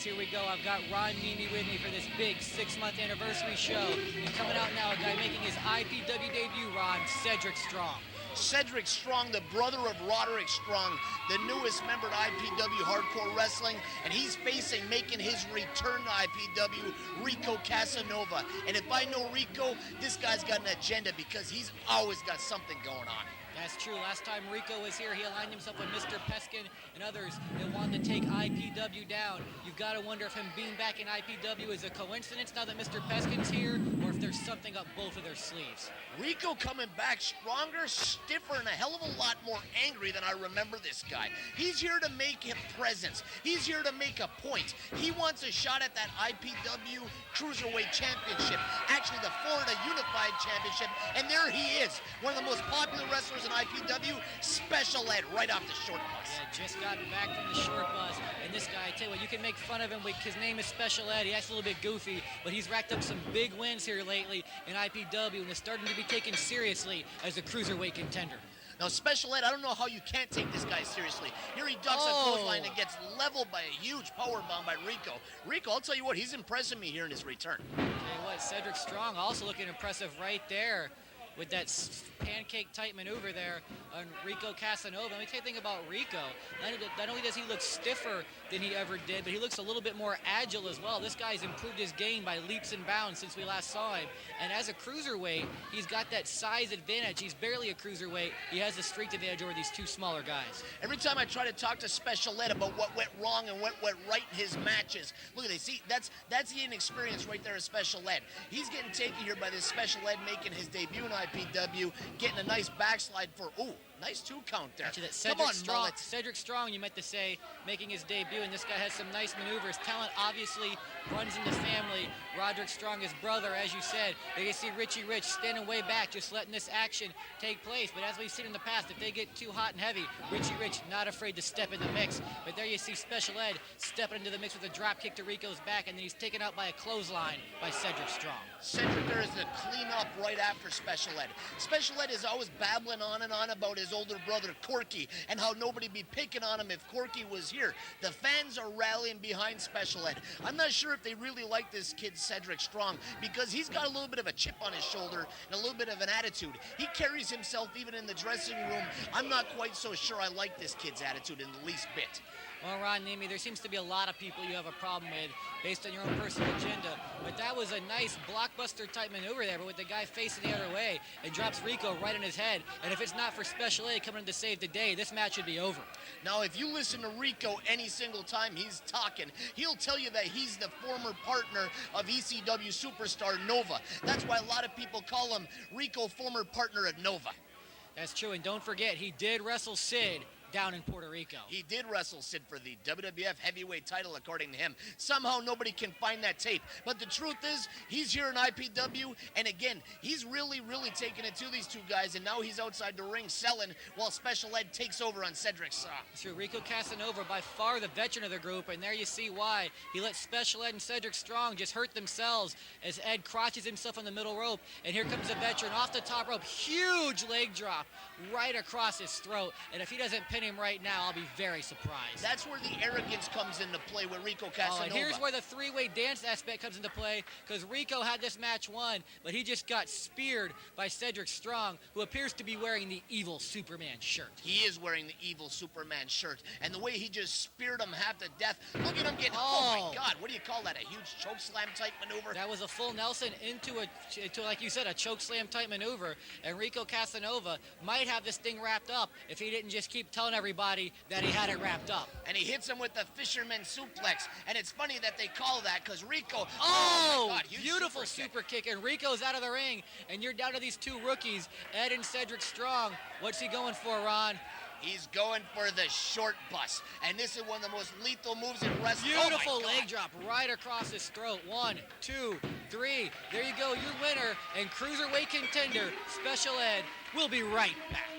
here we go. I've got Neimi with me for this big 6-month anniversary show. And coming out now, a guy making his IPW debut, Sedrick Strong. Sedrick Strong, the brother of Roderick Strong, the newest member to IPW Hardcore Wrestling, and he's facing, making his return to IPW, Ricl Cassanova. And if I know Rico, this guy's got an agenda because he's always got something going on. That's true. Last time Rico was here, he aligned himself with Mr. Peskin and others that wanted to take IPW down. You've got to wonder if him being back in IPW is a coincidence now that Mr. Peskin's here, or if there's something up both of their sleeves. Rico coming back stronger, stiffer, and a hell of a lot more angry than I remember this guy. He's here to make a presence. He's here to make a point. He wants a shot at that IPW Cruiserweight Championship, actually the Florida Unified Championship, and there he is, one of the most popular wrestlers in IPW, Special Ed, right off the short bus. Yeah, just got back from the short bus, and this guy, I tell you what, you can make fun of him, his name is Special Ed, he acts a little bit goofy, but he's racked up some big wins here lately in IPW, and is starting to be taken seriously as a Cruiserweight contender. Now, Special Ed, I don't know how you can't take this guy seriously. Here he ducks a clothesline and gets leveled by a huge power bomb by Rico. Rico, I'll tell you what, he's impressing me here in his return. Tell you what, Sedrick Strong also looking impressive right there with that pancake-type maneuver there on Ricl Cassanova. Let me tell you the thing about Rico. Not only does he look stiffer than he ever did, but he looks a little bit more agile as well. This guy's improved his game by leaps and bounds since we last saw him. And as a cruiserweight, he's got that size advantage. He's barely a cruiserweight. He has the strength advantage over these two smaller guys. Every time I try to talk to Special Ed about what went wrong and what went right in his matches, look at this. See, that's the inexperience right there of Special Ed. He's getting taken here by this Special Ed making his debut in IPW, getting a nice backslide for, nice 2 count there. Actually, that Come on, Strong, Mullet. Sedrick Strong, you meant to say, making his debut, and this guy has some nice maneuvers. Talent obviously runs in the family. Roderick Strong, his brother, as you said. They see Richie Rich standing way back, just letting this action take place. But as we've seen in the past, if they get too hot and heavy, Richie Rich not afraid to step in the mix. But there you see Special Ed stepping into the mix with a drop kick to Rico's back, and then he's taken out by a clothesline by Sedrick Strong. Sedrick there is the clean up right after Special Ed. Special Ed is always babbling on and on about his older brother Corky and how nobody be picking on him if Corky was here. The fans are rallying behind Special Ed. I'm not sure if they really like this kid Sedrick Strong because he's got a little bit of a chip on his shoulder and a little bit of an attitude. He carries himself even in the dressing room. I'm not quite so sure I like this kid's attitude in the least bit. Well, Neimi, there seems to be a lot of people you have a problem with based on your own personal agenda. But that was a nice blockbuster-type maneuver there, but with the guy facing the other way, it drops Rico right in his head. And if it's not for Special Ed coming in to save the day, this match should be over. Now, if you listen to Rico any single time he's talking, he'll tell you that he's the former partner of ECW superstar Nova. That's why a lot of people call him Rico, former partner at Nova. That's true, and don't forget, he did wrestle Sid down in Puerto Rico. He did wrestle Sid for the WWF heavyweight title, according to him. Somehow nobody can find that tape. But the truth is, he's here in IPW, and again, he's really taking it to these two guys, and now he's outside the ring selling while Special Ed takes over on Sedrick Strong. Through Ricl Cassanova, by far the veteran of the group, and there you see why. He let Special Ed and Sedrick Strong just hurt themselves as Ed crotches himself on the middle rope, and here comes the veteran off the top rope. Huge leg drop right across his throat, and if he doesn't pin him right now, I'll be very surprised. That's where the arrogance comes into play with Ricl Cassanova. And here's where the three-way dance aspect comes into play, because Rico had this match won, but he just got speared by Sedrick Strong, who appears to be wearing the evil Superman shirt. He is wearing the evil Superman shirt, and the way he just speared him half to death. Look at him getting, oh my God, what do you call that, a huge choke slam type maneuver? That was a full Nelson into like you said, a choke slam type maneuver, and Ricl Cassanova might have this thing wrapped up if he didn't just keep telling everybody that he had it wrapped up. And he hits him with the fisherman suplex. And it's funny that they call that because Rico... Oh, my God, beautiful super kick. And Rico's out of the ring. And you're down to these two rookies, Ed and Sedrick Strong. What's he going for, Ron? He's going for the short bus. And this is one of the most lethal moves in wrestling. Beautiful leg drop right across his throat. 1, 2, 3. There you go, your winner and cruiserweight contender, Special Ed. We'll be right back.